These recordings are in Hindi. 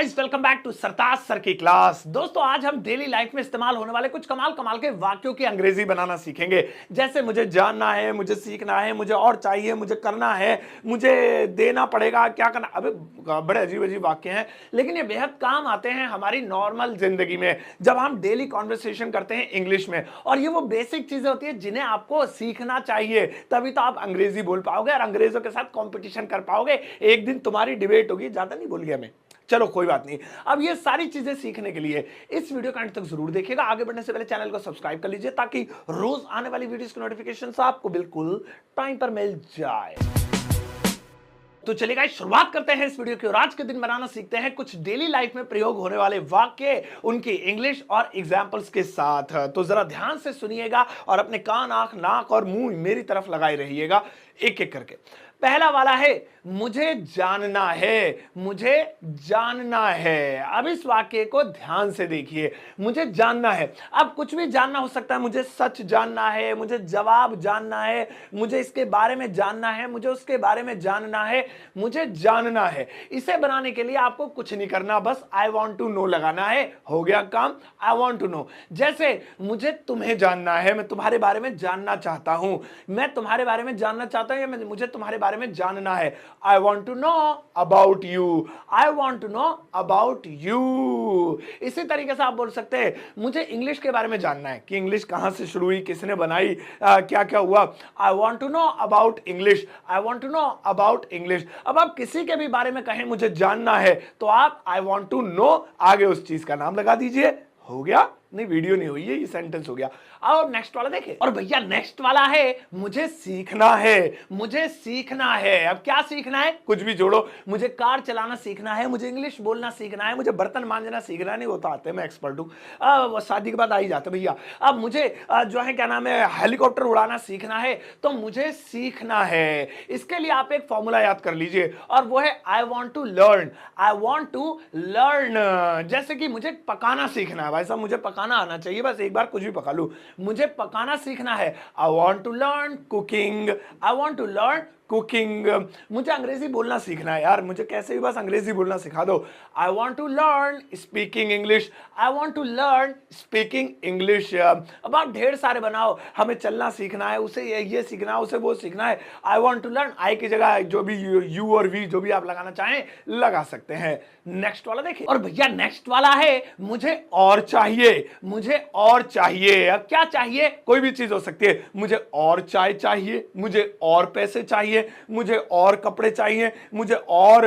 Guys, welcome back to Sartaj sir की क्लास। दोस्तों, आज हम डेली लाइफ में इस्तेमाल होने वाले कुछ कमाल कमाल के वाक्यों की अंग्रेजी बनाना सीखेंगे। जैसे मुझे जानना है, मुझे सीखना है, मुझे और चाहिए, मुझे करना है, मुझे देना पड़ेगा, क्या करना। अबे बड़े अजीब अजीब वाक्य हैं, लेकिन ये बेहद काम आते हैं हमारी नॉर्मल जिंदगी में जब हम डेली कॉन्वर्सेशन करते हैं इंग्लिश में। और ये वो बेसिक चीजें होती है जिन्हें आपको सीखना चाहिए, तभी तो आप अंग्रेजी बोल पाओगे और अंग्रेजों के साथ कॉम्पिटिशन कर पाओगे। एक दिन तुम्हारी डिबेट होगी। ज्यादा नहीं बोल गया मैं, चलो कोई बात नहीं। अब ये सारी चीजें सीखने के लिए इस वीडियो का अंत तक जरूर देखिएगा। आगे बढ़ने से पहले चैनल को सब्सक्राइब कर लीजिए ताकि रोज आने वाली वीडियोस की नोटिफिकेशन आपको बिल्कुल टाइम पर मिल जाए। तो चलिए गाइस, शुरुआत करते हैं इस वीडियो की और आज के दिन बनाना सीखते हैं कुछ डेली लाइफ में प्रयोग होने वाले वाक्य, उनकी इंग्लिश और एग्जांपल्स के साथ। तो जरा ध्यान से सुनिएगा और अपने कान, आंख, नाक और मुंह मेरी तरफ लगाए रहिएगा एक एक करके। पहला वाला है मुझे जानना है, मुझे जानना है। अब इस वाक्य को ध्यान से देखिए। मुझे जानना है, अब कुछ भी जानना हो सकता है। मुझे सच जानना है, मुझे जवाब जानना है, मुझे इसके बारे में जानना है, मुझे उसके बारे में जानना है, मुझे जानना है। इसे बनाने के लिए आपको कुछ नहीं करना, बस आई वॉन्ट टू नो लगाना है, हो गया काम। I want to know. जैसे मुझे तुम्हें जानना है, मैं तुम्हारे बारे में जानना चाहता हूं, मैं तुम्हारे बारे में जानना चाहता हूं, या मुझे तुम्हारे बारे में जानना है। I want to know about you. I want to know about you. इसी तरीके से आप बोल सकते हैं मुझे इंग्लिश के बारे में जानना है कि इंग्लिश कहां से शुरू हुई, किसने बनाई, क्या क्या हुआ। I want to know about English. I want to know about English. अब आप किसी के भी बारे में कहें मुझे जानना है तो आप I want to know आगे उस चीज का नाम लगा दीजिए, हो गया। नहीं, वीडियो नहीं हुई है, ये सेंटेंस हो गया। और नेक्स्ट वाला देखें। और भैया नेक्स्ट वाला है मुझे सीखना है, मुझे सीखना है। अब क्या सीखना है, कुछ भी जोड़ो। मुझे कार चलाना सीखना है, मुझे इंग्लिश बोलना सीखना है, मुझे बर्तन मांजना सीखना नहीं, वो तो आते हैं, मैं एक्सपर्ट हूं, शादी के बाद आ ही जाते भैया। अब मुझे जो है क्या नाम है, हेलीकॉप्टर उड़ाना सीखना है, तो मुझे सीखना है। इसके लिए आप एक फॉर्मूला याद कर लीजिए और वो है I want to learn. I want to learn. जैसे कि मुझे पकाना सीखना है, भाई साहब मुझे पकाना आना चाहिए, बस एक बार कुछ भी पका लूं। मुझे पकाना सीखना है, I want to learn cooking. I want to learn cooking. मुझे अंग्रेजी बोलना सीखना है, यार मुझे कैसे भी बस अंग्रेजी बोलना सिखा दो। I want to learn speaking English. I want to learn speaking English. अब आप ढेर सारे बनाओ, हमें चलना सीखना है, उसे ये सीखना है, उसे वो सीखना है। आई वॉन्ट टू लर्न, आई की जगह जो भी यू और वी जो भी आप लगाना चाहें लगा सकते हैं। नेक्स्ट वाला देखिए। और भैया नेक्स्ट वाला है मुझे और चाहिए, मुझे और चाहिए। अब क्या चाहिए, कोई भी चीज हो सकती है। मुझे और चाय चाहिए, मुझे और पैसे चाहिए, मुझे और कपड़े चाहिए, मुझे और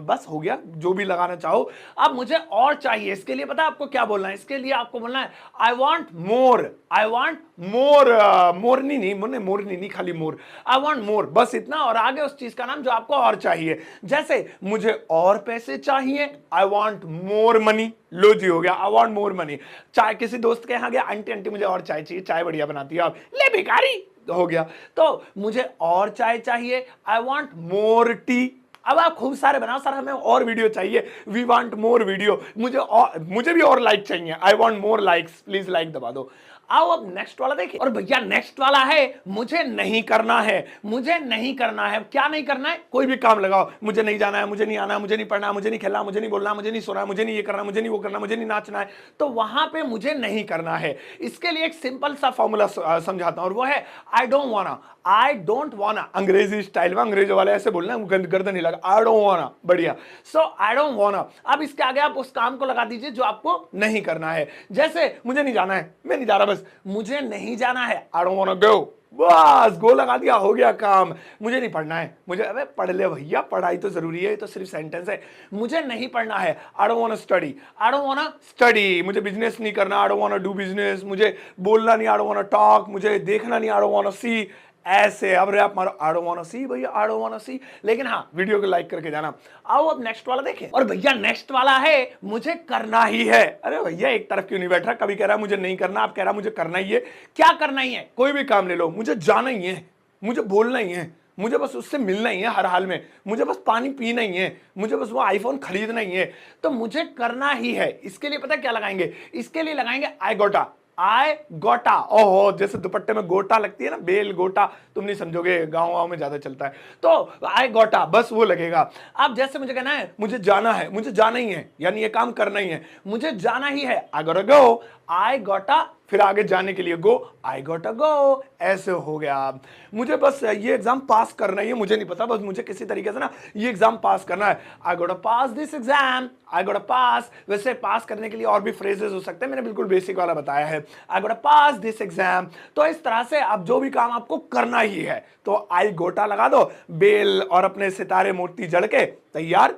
बस हो गया, जो भी लगाना चाहो। अब मुझे और चाहिए, इसके लिए पता है आपको क्या बोलना है, इसके लिए आपको बोलना है I want more. I want more. मोरनी नहीं, मोरनी नहीं, खाली मोर। आई वॉन्ट मोर, बस इतना, और आगे उस चीज का नाम जो आपको और चाहिए। जैसे मुझे और पैसे चाहिए, आई वॉन्ट मोर मनी। लो जी, हो गया, आई वॉन्ट मोर मनी। चाय किसी दोस्त के यहाँ गया, आंटी आंटी मुझे और चाय चाहिए, चाय बढ़िया बनाती है आप, ले भिखारी, हो गया। तो मुझे और चाय चाहिए, आई वॉन्ट मोर टी। अब आप खूब सारे बनाओ, सर हमें और वीडियो चाहिए, वी वांट मोर वीडियो। मुझे भी और लाइक चाहिए, I want more likes, please like दबा दो। आओ अब नेक्स्ट वाला देखिए। और भैया नेक्स्ट वाला है मुझे नहीं करना है, मुझे नहीं करना है। क्या नहीं करना है, कोई भी काम लगाओ। मुझे नहीं जाना है, मुझे नहीं आना है, मुझे नहीं पढ़ना, मुझे नहीं खेलना, मुझे नहीं बोलना, मुझे नहीं सोना, मुझे नहीं ये करना, मुझे नहीं वो करना, मुझे नहीं नाचना है, तो वहां पे मुझे नहीं करना है। इसके लिए एक सिंपल सा फॉर्मूला समझाता हूं और वो है आई डोंट वाना। आई डोंट वाना, अंग्रेजी स्टाइल में, अंग्रेजों वाले ऐसे बोलना, गर्दन नहीं लगा, आई डोंट वाना, बढ़िया। सो आई डोंट वाना। अब इसके आगे आप उस काम को लगा दीजिए जो आपको नहीं करना है। जैसे मुझे नहीं जाना है, मैं नहीं जा रहा, बस मुझे नहीं जाना है, I don't want to go. बस गो लगा दिया, हो गया काम। मुझे नहीं पढ़ना है, मुझे, अबे पढ़ ले भैया, पढ़ाई तो जरूरी है, ये तो सिर्फ सेंटेंस है। मुझे नहीं पढ़ना है, I don't want to study. I don't want to study. मुझे बिजनेस नहीं करना, I don't want to do business. मुझे बोलना नहीं, I don't want to talk. मुझे देखना नहीं, I don't want to see. ऐसे अब रैप मारो, I don't want to see भैया, I don't want to see. लेकिन हाँ, वीडियो को लाइक करके जाना। आओ अब नेक्स्ट वाला देखें। और भैया नेक्स्ट वाला है मुझे करना ही है। अरे भैया एक तरफ क्यों नहीं बैठ रहा, कभी कह रहा है मुझे नहीं करना, आप कह रहा मुझे करना ही है। क्या करना ही है, कोई भी काम ले लो। मुझे जाना ही है, मुझे बोलना ही है, मुझे बस उससे मिलना ही है हर हाल में, मुझे बस पानी पीना ही है, मुझे बस वो आईफोन खरीदना ही है, तो मुझे करना ही है। इसके लिए पता क्या लगाएंगे, इसके लिए लगाएंगे आई गोटा। आई गोटा, ओहो जैसे दुपट्टे में गोटा लगती है ना, बेल गोटा, तुम नहीं समझोगे, गाँव में ज्यादा चलता है, तो आई गोटा बस वो लगेगा। अब जैसे मुझे कहना है मुझे जाना है, मुझे जाना ही है, यानी ये काम करना ही है, मुझे जाना ही है, आई गोटा गो, आई गोटा, फिर आगे जाने के लिए गो, आई गोटा गो, ऐसे हो गया। मुझे बस ये एग्जाम पास करना ही है, मुझे नहीं पता, बस मुझे किसी तरीके से ना ये एग्जाम पास करना है, आई गोटा पास दिस एग्जाम, आई गोटा पास। वैसे पास करने के लिए और भी फ्रेजेस हो सकते हैं, मैंने बिल्कुल बेसिक वाला बताया है, आई गोटा पास दिस एग्जाम। तो इस तरह से अब जो भी काम आपको करना ही है तो आई गोटा लगा दो, बेल और अपने सितारे मोती जड़ के तैयार,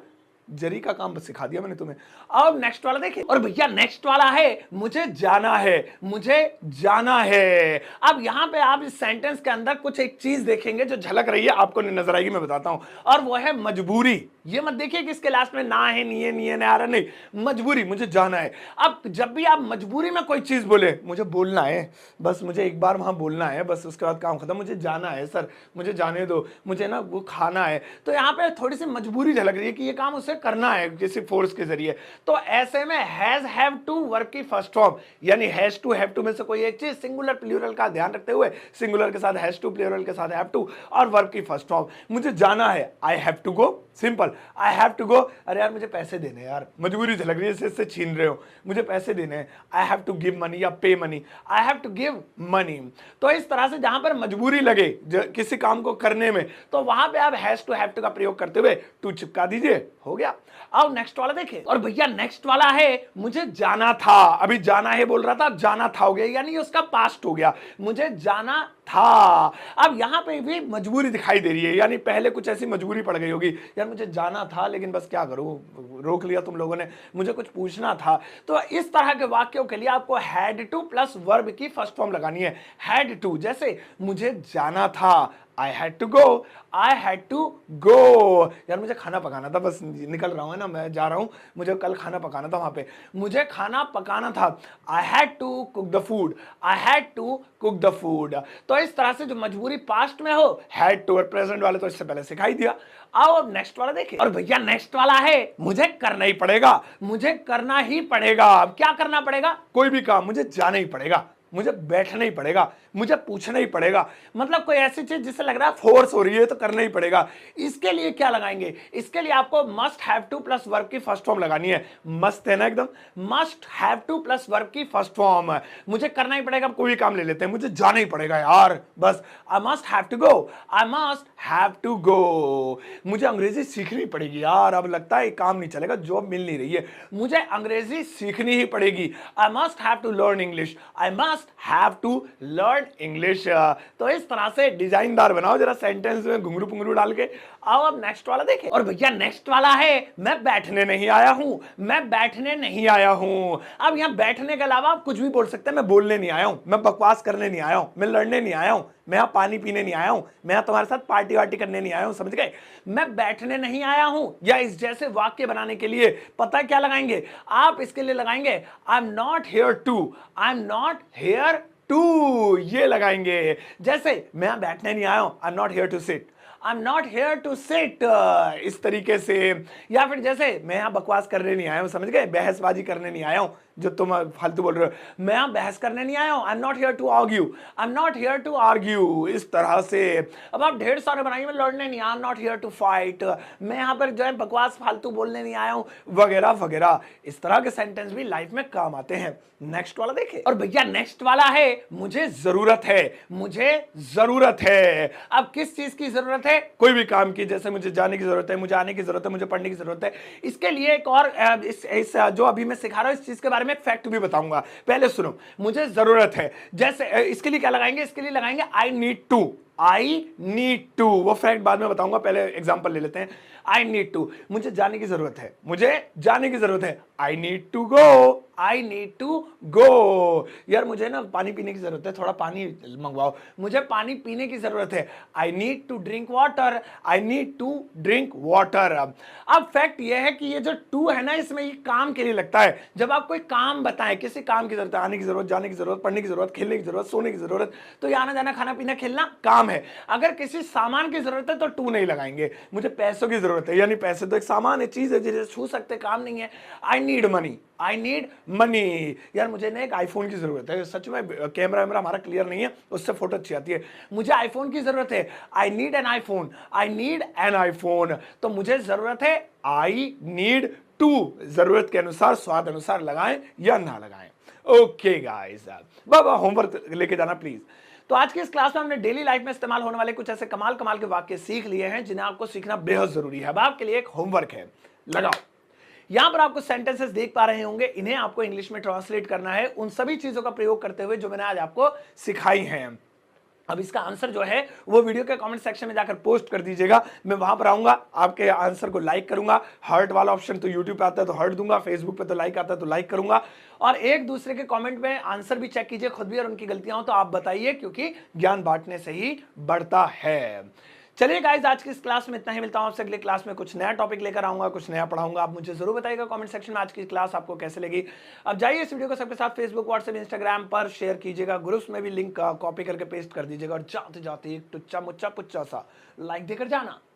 जरी का काम बस सिखा दिया मैंने तुम्हें। अब नेक्स्ट वाला देखिए, और भैया नेक्स्ट वाला है मुझे जाना है, मुझे जाना है। अब यहां पे आप इस सेंटेंस के अंदर कुछ एक चीज देखेंगे जो झलक रही है, आपको नहीं नजर आएगी, मैं बताता हूं, और वो है मजबूरी। ये मत देखिए कि इसके लास्ट में ना है, नहीं है, ना आ रहा, नहीं, मजबूरी, मुझे जाना है। अब जब भी आप मजबूरी में कोई चीज बोले, मुझे बोलना है, बस मुझे एक बार वहां बोलना है, बस उसके बाद काम खत्म, मुझे जाना है सर, मुझे जाने दो, मुझे ना वो खाना है, तो यहाँ पे थोड़ी सी मजबूरी झलक रही है कि ये काम उसे करना है किसी फोर्स के जरिए। तो ऐसे में हैज हैव टू वर्ब की फर्स्ट फॉर्म, यानी हैज टू में से कोई एक चीज, सिंगुलर प्लूरल का ध्यान रखते हुए, सिंगुलर के साथ हैज टू, प्लूरल के साथ हैव टू, और वर्ब की फर्स्ट फॉर्म। मुझे जाना है, I have to go, simple, I have to go. अरे यार मुझे पैसे देने यार, मजबूरी झलक रही है, इससे छीन रहे हो, मुझे पैसे देने हैं, I have to give money या pay money, I have to give money. तो इस तरह से जहां पर मजबूरी लगे किसी काम को करने में, तो वहां पे आप हैज टू हैव टू का प्रयोग करते हुए टू चिपका दीजिए, हो गया। अब नेक्स्ट वाला देखिए, और भैया नेक्स्ट वाला है मुझे जाना था। अभी जाना है बोल रहा था, अब जाना था हो गया, यानी उसका पास्ट हो गया, मुझे जाना था। अब यहां पे भी मजबूरी दिखाई दे रही है, यानी पहले कुछ ऐसी मजबूरी पड़ गई होगी, यार मुझे जाना था लेकिन बस क्या करूं, रोक लिया तुम लोगों ने, मुझे कुछ पूछना था। तो इस तरह के वाक्यों के लिए आपको हैड टू प्लस वर्ब की फर्स्ट फॉर्म लगानी है, हैड टू, जैसे मुझे जाना था, I had to go, I had to go। यार मुझे खाना पकाना था, बस निकल रहा हूँ है ना, मैं जा रहा हूँ, मुझे कल खाना पकाना था वहां पे, मुझे खाना पकाना था, I had to cook the food, I had to cook the food। तो इस तरह से जो मजबूरी पास्ट में हो, had to, और प्रेजेंट वाले तो इससे पहले सिखाई दिया। आओ अब नेक्स्ट वाला देखिए, और भैया नेक्स्ट वाला है मुझे करना ही पड़ेगा, मुझे करना ही पड़ेगा। अब क्या करना पड़ेगा, कोई भी काम मुझे जाना ही पड़ेगा, मुझे बैठना ही पड़ेगा, मुझे पूछना ही पड़ेगा, मतलब कोई ऐसी चीज जिससे लग रहा है फोर्स हो रही है तो करना ही पड़ेगा। इसके लिए क्या लगाएंगे, इसके लिए आपको must have two plus verb की फर्स्ट फॉर्म लगानी है, मस्ट है ना एकदम, must have two plus verb की फर्स्ट फॉर्म। मुझे करना ही पड़ेगा, कोई भी काम ले लेते हैं, मुझे जाना ही पड़ेगा यार, बस I must have to go, I must have to go. मुझे अंग्रेजी सीखनी पड़ेगी यार, अब लगता है काम नहीं चलेगा, जॉब मिल नहीं रही है, मुझे अंग्रेजी सीखनी ही पड़ेगी, I must have to learn English, I must have to learn English. तो इस तरह से डिजाइनदार बनाओ जरा सेंटेंस में घुंगरू पुंगरू डाल के। आओ अब नेक्स्ट वाला देखें, और भैया नेक्स्ट वाला है मैं बैठने नहीं आया हूं, मैं बैठने नहीं आया हूं। अब यहां बैठने के अलावा आप कुछ भी बोल सकते हैं, मैं बोलने नहीं आया हूं, मैं बकवास करने नहीं आया हूं, मैं लड़ने नहीं आया हूं, मैं यहां पानी पीने नहीं आया हूं, मैं यहां तुम्हारे साथ पार्टी वार्टी करने नहीं आया हूं, समझ गए, मैं बैठने नहीं आया हूं। या इस जैसे वाक्य बनाने के लिए पता है क्या लगाएंगे आप, इसके लिए लगाएंगे I am not here to, I am not here to, ये लगाएंगे। जैसे मैं यहां बैठने नहीं आया हूं, I am not here to sit, I am not here to sit, इस तरीके से। या फिर जैसे मैं यहां बकवास करने नहीं आया हूं, समझ गए, बहसबाजी करने नहीं आया हूं, जो तुम फालतू बोल रहे हो, मैं यहां बहस करने नहीं आया हूं, I am not here to argue, I am not here to argue, इस तरह से। अब आप ढेर सारे बनाइए, मैं लड़ने नहीं, I am not here to fight, मैं यहां पर जो है बकवास फालतू बोलने नहीं आया हूं, वगैरह वगैरह। इस तरह के सेंटेंस भी लाइफ में काम आते हैं। नेक्स्ट वाला देखें, और भैया नेक्स्ट वाला है मुझे जरूरत है, मुझे जरूरत है। अब किस चीज की जरूरत है, कोई भी काम की, जैसे मुझे जाने की जरूरत है, मुझे आने की जरूरत है, मुझे पढ़ने की जरूरत है। इसके लिए एक और इस जो अभी मैं सिखा रहा हूं इस चीज के बारे में फैक्ट भी बताऊंगा, पहले सुनो। मुझे जरूरत है, जैसे इसके लिए क्या लगाएंगे, इसके लिए लगाएंगे I need to, I need to, वो फैक्ट बाद में बताऊंगा, पहले एग्जांपल ले लेते हैं। आई नीड टू, मुझे जाने की जरूरत है, मुझे जाने की जरूरत है, I need to go, I need to go. यार मुझे ना पानी पीने की जरूरत है, थोड़ा पानी मंगवाओ, मुझे पानी पीने की जरूरत है, I need to drink water, I need to drink water. अब फैक्ट यह है कि ये जो टू है ना, इसमें ये काम के लिए लगता है। जब आप कोई काम बताएं, किसी काम की जरूरत है, आने की जरूरत, जाने की जरूरत, पढ़ने की जरूरत, खेलने की जरूरत, सोने की जरूरत, तो ये आना जाना खाना पीना खेलना काम है। अगर किसी सामान की जरूरत है तो टू नहीं लगाएंगे। मुझे पैसों की जरूरत है, यानी पैसे तो एक सामान है, चीज है जिसे छू सकते, काम नहीं है, I need money, I need money. यार मुझे ना एक आईफोन की जरूरत है, सच में कैमरा वैमरा हमारा क्लियर नहीं है, उससे फोटो अच्छी आती है। मुझे आईफोन की जरूरत है, I need an iPhone, I need an iPhone. तो मुझे जरूरत है, आई नीड टू। जरूरत के अनुसार स्वाद अनुसार लगाएं या ना लगाएं। ओके गाइस, बाबा होमवर्क लेके जाना प्लीज। तो आज की इस क्लास में हमने डेली लाइफ में इस्तेमाल होने वाले कुछ ऐसे कमाल कमाल के वाक्य सीख लिए हैं जिन्हें आपको सीखना बेहद जरूरी है। अब आपके लिए एक होमवर्क है, लगाओ। यहां पर आपको सेंटेंसेस देख पा रहे होंगे, इन्हें आपको इंग्लिश में ट्रांसलेट करना है उन सभी चीजों का प्रयोग करते हुए जो मैंने आज आपको सिखाई हैं। अब इसका आंसर जो है वो वीडियो के कमेंट सेक्शन में जाकर पोस्ट कर दीजिएगा, मैं वहां पर आऊंगा, आपके आंसर को लाइक करूंगा। हार्ट वाला ऑप्शन तो यूट्यूब पे आता है तो हार्ट दूंगा, फेसबुक पे तो लाइक आता है तो लाइक करूंगा। और एक दूसरे के कमेंट में आंसर भी चेक कीजिए खुद भी, और उनकी गलतियां हो तो आप बताइए, क्योंकि ज्ञान बांटने से ही बढ़ता है। चलिए गाइस, आज की इस क्लास में इतना ही। मिलता हूं आपसे अगले क्लास में, कुछ नया टॉपिक लेकर आऊंगा, कुछ नया पढ़ाऊंगा। आप मुझे जरूर बताइएगा कमेंट सेक्शन में आज की क्लास आपको कैसे लगी। अब जाइए इस वीडियो को सबके साथ फेसबुक, व्हाट्सएप, इंस्टाग्राम पर शेयर कीजिएगा, ग्रुप्स में भी लिंक कॉपी करके पेस्ट कर दीजिएगा, और जाते जाते एक टुच्चा मुच्चा पुच्चा सा लाइक देकर जाना।